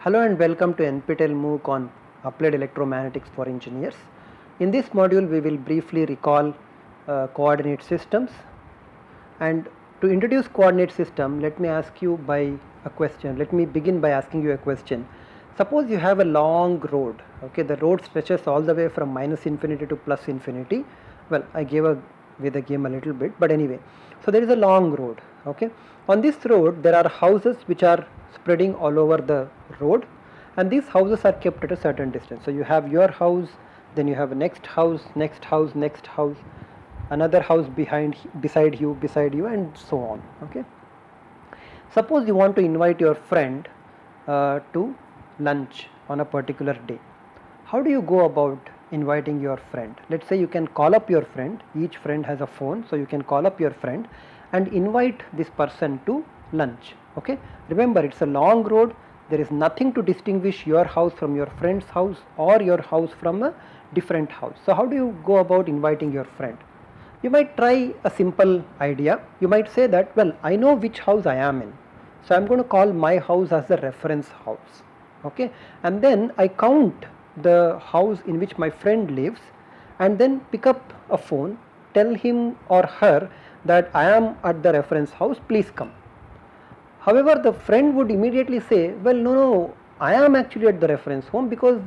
Hello and welcome to NPTEL MOOC on Applied Electromagnetics for Engineers. In this module we will briefly recall coordinate systems, and to introduce coordinate system let me ask you by a question. Let me begin by asking you a question. Suppose you have a long road, okay, the road stretches all the way from minus infinity to plus infinity. Well, I gave away the game a little bit, but anyway, so there is a long road, okay. On this road there are houses which are spreading all over the road, and these houses are kept at a certain distance. So you have your house, then you have a next house, next house, next house, another house beside you, and so on, okay. Suppose you want to invite your friend to lunch on a particular day. How do you go about inviting your friend? Let's say you can call up your friend. Each friend has a phone, so you can call up your friend and invite this person to lunch, okay. Remember, it's a long road. There is nothing to distinguish your house from your friend's house or your house from a different house. So how do you go about inviting your friend? You might try a simple idea. You might say that, well, I know which house I am in, so I'm going to call my house as the reference house, okay, and then I count the house in which my friend lives and then pick up a phone, tell him or her that I am at the reference house, please come. However, the friend would immediately say, well, no, I am actually at the reference home, because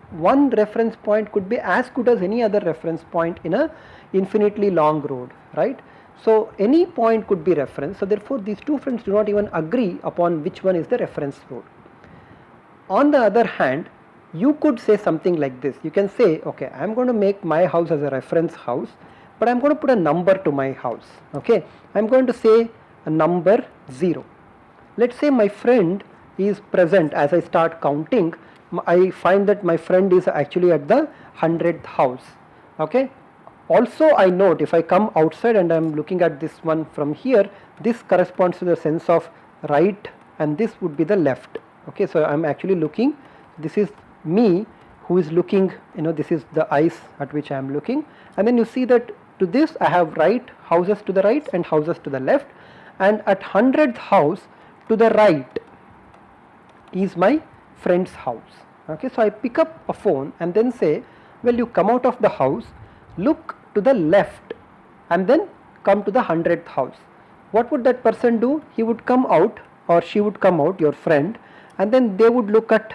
one reference point could be as good as any other reference point in a infinitely long road, right? So any point could be reference. So therefore these two friends do not even agree upon which one is the reference road. On the other hand, you could say something like this. You can say, okay, I am going to make my house as a reference house, but I am going to put a number to my house, okay. I am going to say a number 0. Let's say my friend is present. As I start counting, I find that my friend is actually at the 100th house, okay. Also I note, if I come outside and I am looking at this one from here, this corresponds to the sense of right and this would be the left, okay. So I am actually looking, this is me who is looking, this is the eyes at which I am looking, and then you see that to this I have houses to the right and houses to the left, and at 100th house to the right is my friend's house, okay. So I pick up a phone and then say, well, you come out of the house, look to the left and then come to the 100th house. What would that person do? He would come out, or she would come out, your friend, and then they would look at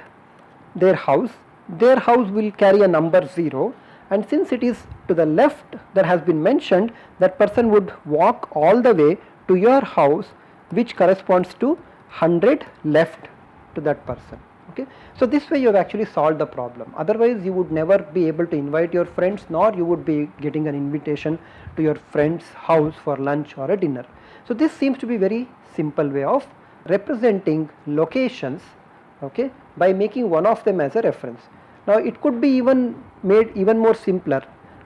their house. Their house will carry a number 0, and since it is to the left that has been mentioned, that person would walk all the way to your house, which corresponds to 100 left to that person, okay. So this way you have actually solved the problem. Otherwise you would never be able to invite your friends, nor you would be getting an invitation to your friend's house for lunch or a dinner. So this seems to be very simple way of representing locations, okay, by making one of them as a reference. Now it could be made even more simpler.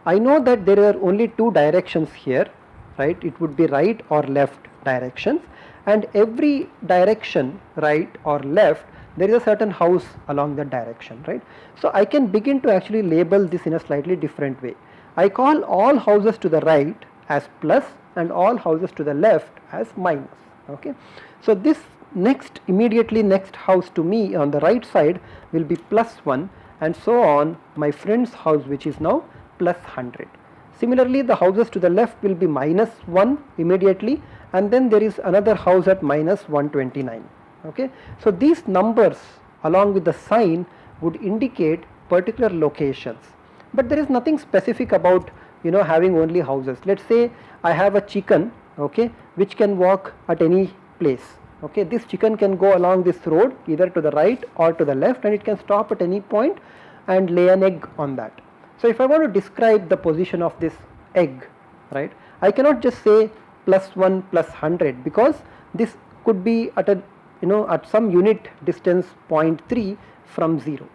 I know that there are only two directions here, right? It would be right or left directions, and every direction, right or left, there is a certain house along that direction, right? So I can begin to actually label this in a slightly different way. I call all houses to the right as plus and all houses to the left as minus, okay. So this immediately next house to me on the right side will be +1, and so on my friend's house, which is now +100. Similarly, the houses to the left will be -1 immediately, and then there is another house at -129, okay. So these numbers along with the sign would indicate particular locations, but there is nothing specific about having only houses. Let's say I have a chicken, okay, which can walk at any place, okay. This chicken can go along this road either to the right or to the left, and it can stop at any point and lay an egg on that. So if I want to describe the position of this egg, right, I cannot just say +1 +100, because this could be at at some unit distance 0.3 from 0.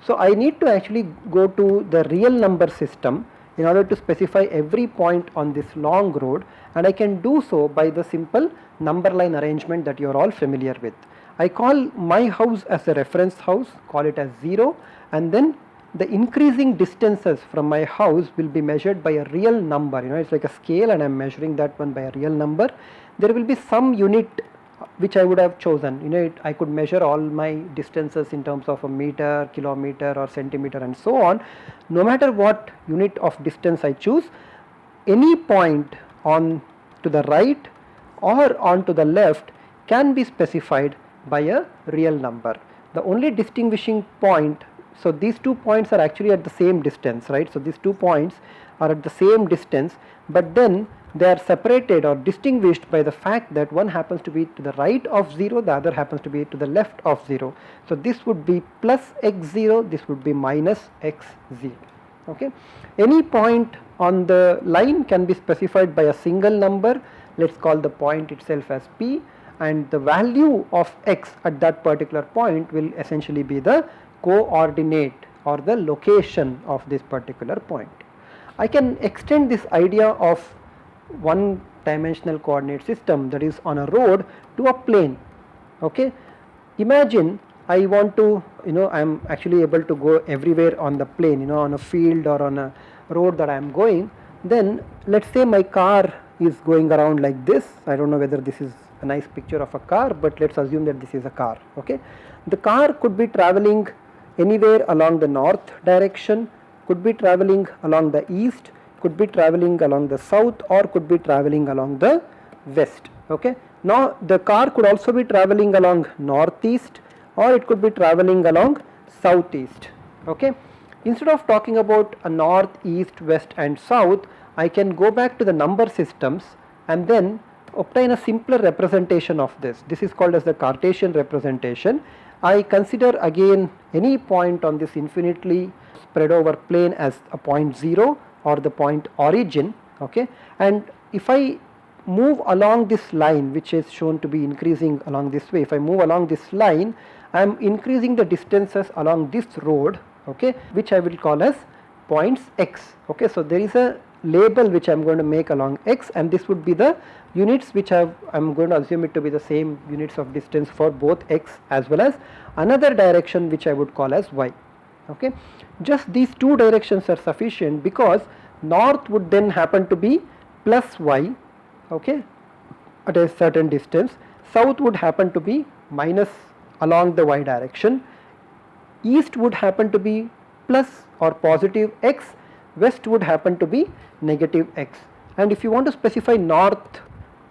So I need to actually go to the real number system in order to specify every point on this long road, and I can do so by the simple number line arrangement that you are all familiar with. I call my house as a reference house, call it as 0, and then the increasing distances from my house will be measured by a real number. It's like a scale, and I am measuring that one by a real number. There will be some unit which I would have chosen. I could measure all my distances in terms of a meter, kilometer or centimeter and so on. No matter what unit of distance I choose, any point on to the right or on to the left can be specified by a real number. The only distinguishing point, so these 2 points are actually at the same distance, right? So these 2 points are at the same distance, but then they are separated or distinguished by the fact that one happens to be to the right of 0, the other happens to be to the left of 0. So this would be plus x0, this would be minus x0. Okay. Any point on the line can be specified by a single number. Let's call the point itself as p, and the value of x at that particular point will essentially be the coordinate or the location of this particular point. I can extend this idea of one dimensional coordinate system, that is on a road, to a plane. Okay. Imagine I want to, I am actually able to go everywhere on the plane, on a field or on a road that I am going. Then let's say my car is going around like this. I don't know whether this is a nice picture of a car, but let's assume that this is a car. Okay. The car could be traveling anywhere along the north direction, could be traveling along the east, could be traveling along the south, or could be traveling along the west. Okay. Now the car could also be traveling along northeast, or it could be traveling along southeast. Okay. Instead of talking about a north, east, west and south, I can go back to the number systems and then obtain a simpler representation of this. This is called as the Cartesian representation. I consider again any point on this infinitely spread over plane as a point 0 or the point origin. Okay. And if I move along this line, which is shown to be increasing along this way, if I move along this line, I am increasing the distances along this road, okay, which I will call as points x. Okay. So there is a label which I am going to make along x, and this would be the units which I am going to assume it to be the same units of distance for both x as well as another direction which I would call as y. Okay. Just these two directions are sufficient, because north would then happen to be plus y, okay, at a certain distance, south would happen to be minus along the y direction, east would happen to be plus or positive x, west would happen to be negative x. And if you want to specify north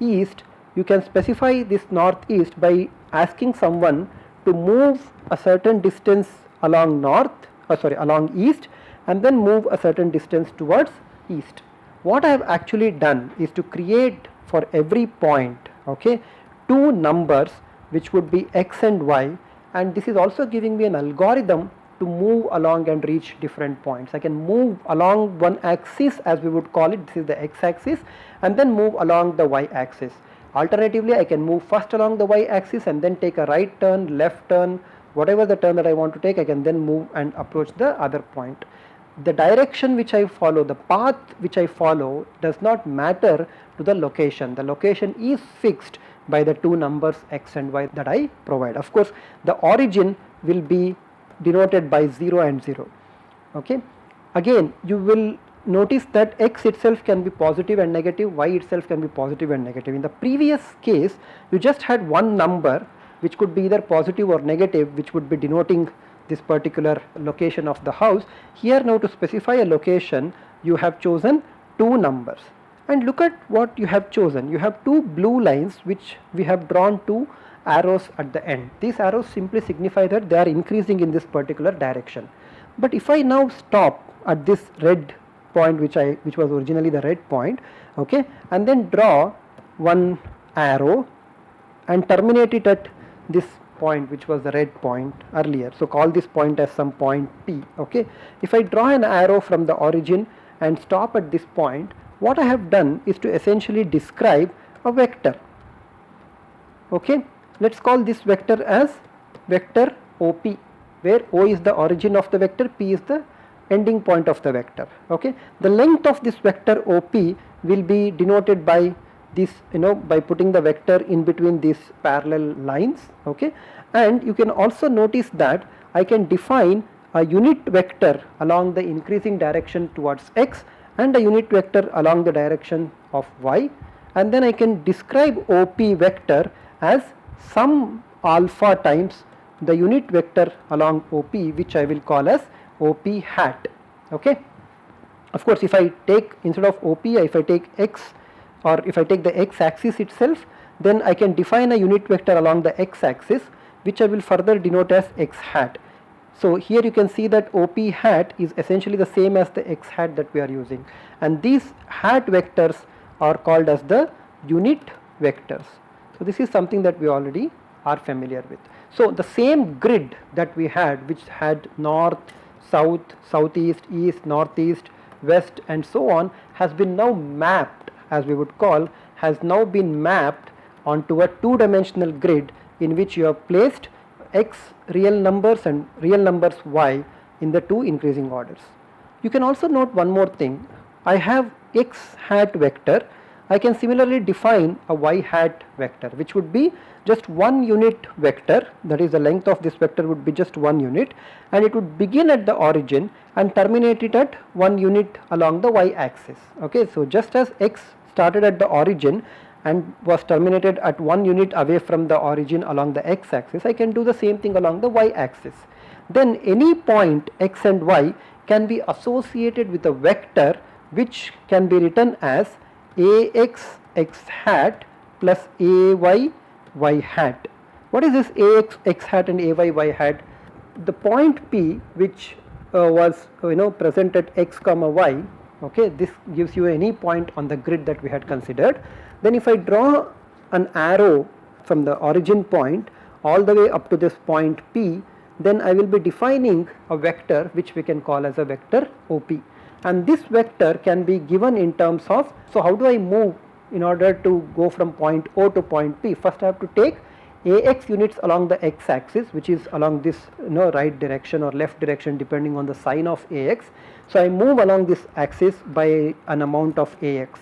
east, you can specify this northeast by asking someone to move a certain distance along along east, and then move a certain distance towards east. What I have actually done is to create for every point, okay, two numbers which would be x and y, and this is also giving me an algorithm to move along and reach different points. I can move along one axis, as we would call it, this is the x axis, and then move along the y axis. Alternatively, I can move first along the y axis and then take a right turn, left turn, whatever the turn that I want to take, I can then move and approach the other point. The direction which I follow, the path which I follow, does not matter to the location. The location is fixed by the two numbers x and y that I provide. Of course, the origin will be denoted by 0 and 0. Okay. Again, you will notice that x itself can be positive and negative, y itself can be positive and negative. In the previous case, you just had one number which could be either positive or negative, which would be denoting this particular location of the house. Here now, to specify a location, you have chosen two numbers, and look at what you have chosen. You have two blue lines which we have drawn two arrows at the end. These arrows simply signify that they are increasing in this particular direction. But if I now stop at this red point, which was originally the red point, okay, and then draw one arrow and terminate it at this point which was the red point earlier, so call this point as some point P. Okay. If I draw an arrow from the origin and stop at this point, what I have done is to essentially describe a vector. Okay. Let's call this vector as vector OP, where O is the origin of the vector, P is the ending point of the vector. Okay. The length of this vector OP will be denoted by this, by putting the vector in between these parallel lines. Okay. And you can also notice that I can define a unit vector along the increasing direction towards x and a unit vector along the direction of y, and then I can describe OP vector as some alpha times the unit vector along OP, which I will call as OP hat. Okay. Of course, if I take, instead of OP, if I take x, or if I take the x axis itself, then I can define a unit vector along the x axis, which I will further denote as x hat. So here you can see that OP hat is essentially the same as the x hat that we are using, and these hat vectors are called as the unit vectors. So this is something that we already are familiar with. So the same grid that we had, which had north, south, southeast, east, northeast, west and so on, has been now mapped, as we would call, has now been mapped onto a two-dimensional grid in which you have placed x real numbers and real numbers y in the two increasing orders. You can also note one more thing. I have x hat vector. I can similarly define a y hat vector, which would be just one unit vector, that is the length of this vector would be just one unit, and it would begin at the origin and terminate it at one unit along the y axis. Okay, so just as x started at the origin and was terminated at one unit away from the origin along the x axis, I can do the same thing along the y axis. Then any point x and y can be associated with a vector which can be written as ax x hat plus ay y hat. What is this ax x hat and ay y hat? The point P, which was present at x comma y, okay, this gives you any point on the grid that we had considered. Then if I draw an arrow from the origin point all the way up to this point P, then I will be defining a vector which we can call as a vector OP, and this vector can be given in terms of, so how do I move in order to go from point O to point P? First I have to take ax units along the x axis, which is along this right direction or left direction depending on the sign of ax. So I move along this axis by an amount of ax.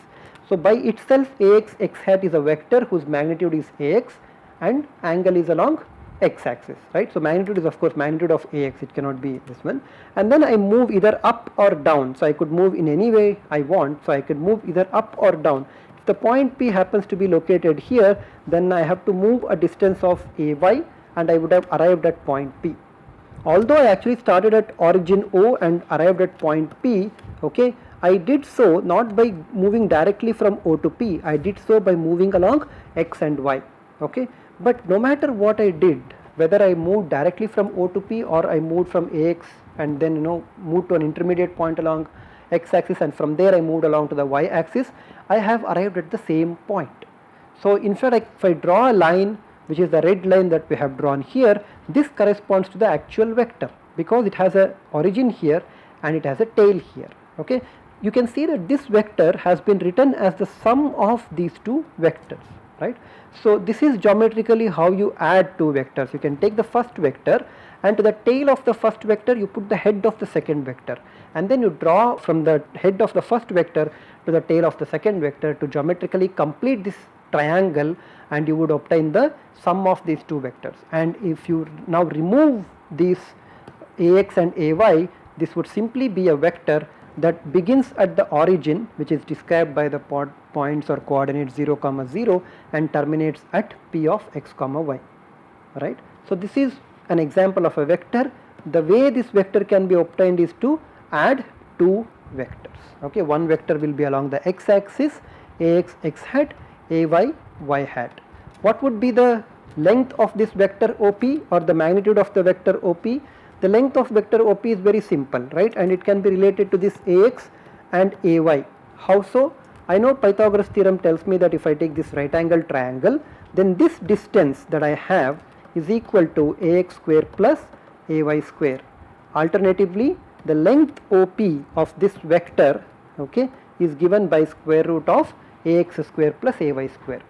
So by itself ax x hat is a vector whose magnitude is ax and angle is along x axis, right. So magnitude is of course magnitude of ax, it cannot be this one, and then I move either up or down. So I could move in any way I want, so I could move either up or down. If the point P happens to be located here, then I have to move a distance of ay and I would have arrived at point P. Although I actually started at origin O and arrived at point P, okay, I did so not by moving directly from O to P, I did so by moving along x and y, okay. But no matter what I did, whether I moved directly from O to P or I moved from ax and then moved to an intermediate point along x axis and from there I moved along to the y axis, I have arrived at the same point. So in fact, if I draw a line, which is the red line that we have drawn here, this corresponds to the actual vector because it has a origin here and it has a tail here, okay. You can see that this vector has been written as the sum of these two vectors, right. So this is geometrically how you add two vectors. You can take the first vector and to the tail of the first vector you put the head of the second vector, and then you draw from the head of the first vector to the tail of the second vector to geometrically complete this triangle, and you would obtain the sum of these two vectors. And if you now remove these ax and ay, this would simply be a vector that begins at the origin, which is described by the points or coordinates 0, 0 and terminates at P of x, y, right. So this is an example of a vector. The way this vector can be obtained is to add two vectors, okay. One vector will be along the x axis, ax x hat, ay y hat. What would be the length of this vector OP or the magnitude of the vector OP? The length of vector OP is very simple, right, and it can be related to this ax and ay. How so? I know Pythagoras theorem tells me that if I take this right angle triangle, then this distance that I have is equal to ax square plus ay square. Alternatively, the length OP of this vector, okay, is given by square root of ax square plus ay square.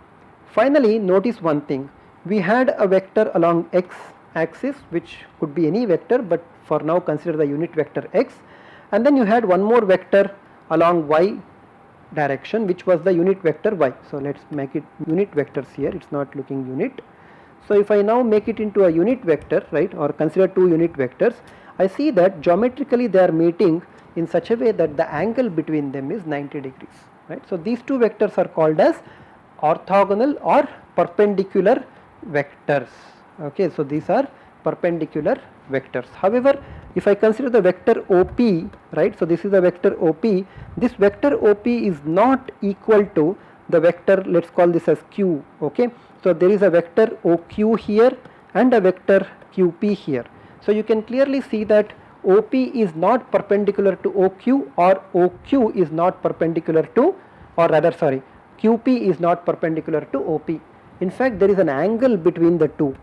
Finally, notice one thing. We had a vector along x axis, which could be any vector, but for now consider the unit vector x, and then you had one more vector along y direction, which was the unit vector y. So let's make it unit vectors here, it's not looking unit. So if I now make it into a unit vector, right, or consider two unit vectors, I see that geometrically they are meeting in such a way that the angle between them is 90 degrees, right. So these two vectors are called as orthogonal or perpendicular vectors. Okay, so these are perpendicular vectors. However, if I consider the vector OP, right, so this is the vector OP, this vector OP is not equal to the vector, let's call this as Q. Okay, so there is a vector OQ here and a vector QP here. So you can clearly see that OP is not perpendicular to OQ, or OQ is not perpendicular to, or rather sorry, QP is not perpendicular to OP. In fact, there is an angle between the two.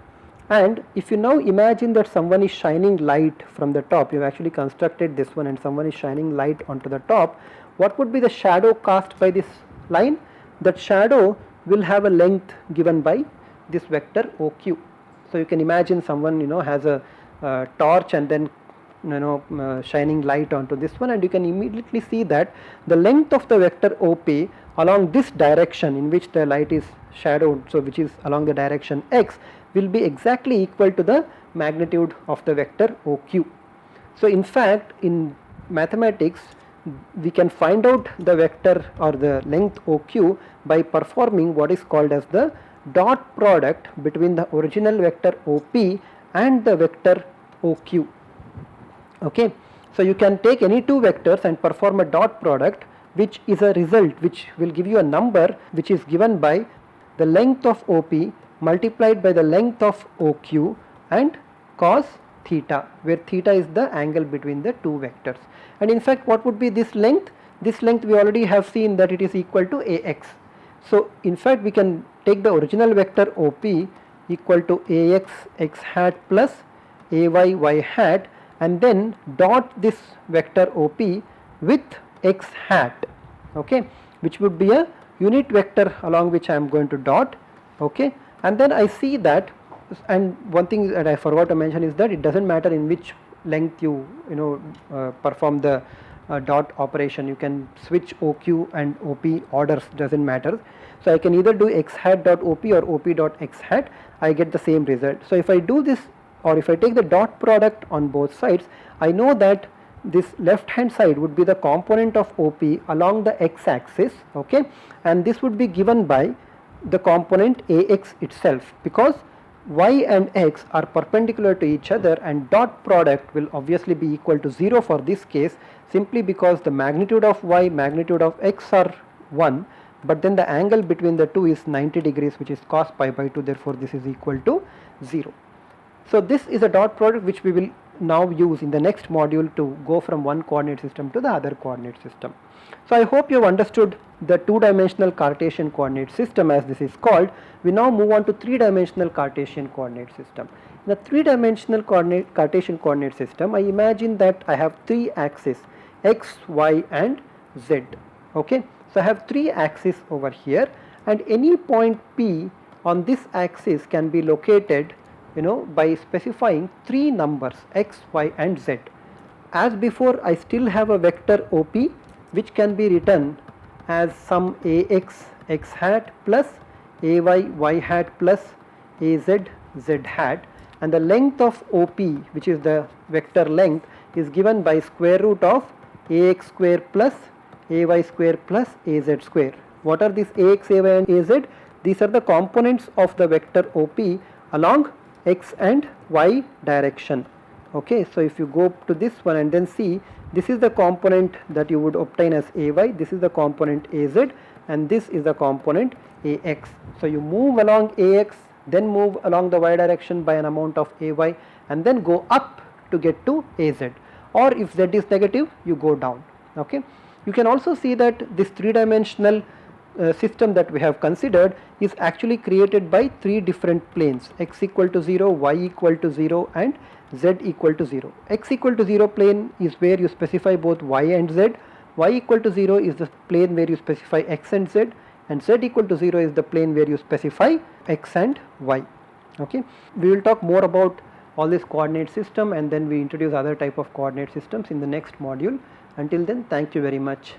And if you now imagine that someone is shining light from the top, you have actually constructed this one and someone is shining light onto the top, what would be the shadow cast by this line? That shadow will have a length given by this vector OQ. So you can imagine someone has a torch and then shining light onto this one, and you can immediately see that the length of the vector OP along this direction in which the light is shadowed, so which is along the direction x, will be exactly equal to the magnitude of the vector OQ. So in fact, in mathematics we can find out the vector or the length OQ by performing what is called as the dot product between the original vector OP and the vector OQ. Okay, so you can take any two vectors and perform a dot product, which is a result which will give you a number which is given by the length of OP multiplied by the length of OQ and cos theta, where theta is the angle between the two vectors. And in fact, what would be this length? This length we already have seen that it is equal to AX. So in fact, we can take the original vector OP equal to AX x hat plus AY y hat, and then dot this vector OP with x hat, okay, which would be a unit vector along which I am going to dot. Okay, and then I see that, and one thing that I forgot to mention is that it doesn't matter in which length you perform the dot operation. You can switch OQ and OP orders, doesn't matter. So I can either do x hat dot OP or OP dot x hat, I get the same result. So if I do this, or if I take the dot product on both sides, I know that this left hand side would be the component of OP along the x axis, okay, and this would be given by the component AX itself, because y and x are perpendicular to each other, and dot product will obviously be equal to 0 for this case, simply because the magnitude of y, magnitude of x are 1, but then the angle between the two is 90 degrees, which is cos pi by 2, therefore this is equal to 0. So this is a dot product which we will now use in the next module to go from one coordinate system to the other coordinate system. So I hope you have understood the two-dimensional Cartesian coordinate system, as this is called. We now move on to three-dimensional Cartesian coordinate system. In a three-dimensional Cartesian coordinate system, I imagine that I have three axes, x, y and z. Okay, so I have three axes over here, and any point P on this axis can be located by specifying three numbers x, y and z. As before, I still have a vector OP which can be written as some AX x hat plus AY y hat plus AZ z hat, and the length of OP, which is the vector length, is given by square root of AX square plus AY square plus AZ square. What are these AX, AY and AZ? These are the components of the vector OP along x and y direction. Okay, so if you go to this one and then see, this is the component that you would obtain as AY, this is the component AZ, and this is the component AX. So you move along AX, then move along the y direction by an amount of AY, and then go up to get to AZ, or if Z is negative, you go down. Okay, you can also see that this three-dimensional system that we have considered is actually created by three different planes, x equal to 0, y equal to 0 and z equal to 0. X equal to 0 plane is where you specify both y and z, y equal to 0 is the plane where you specify x and z equal to 0 is the plane where you specify x and y. Okay, we will talk more about all this coordinate system, and then we introduce other type of coordinate systems in the next module. Until then, thank you very much.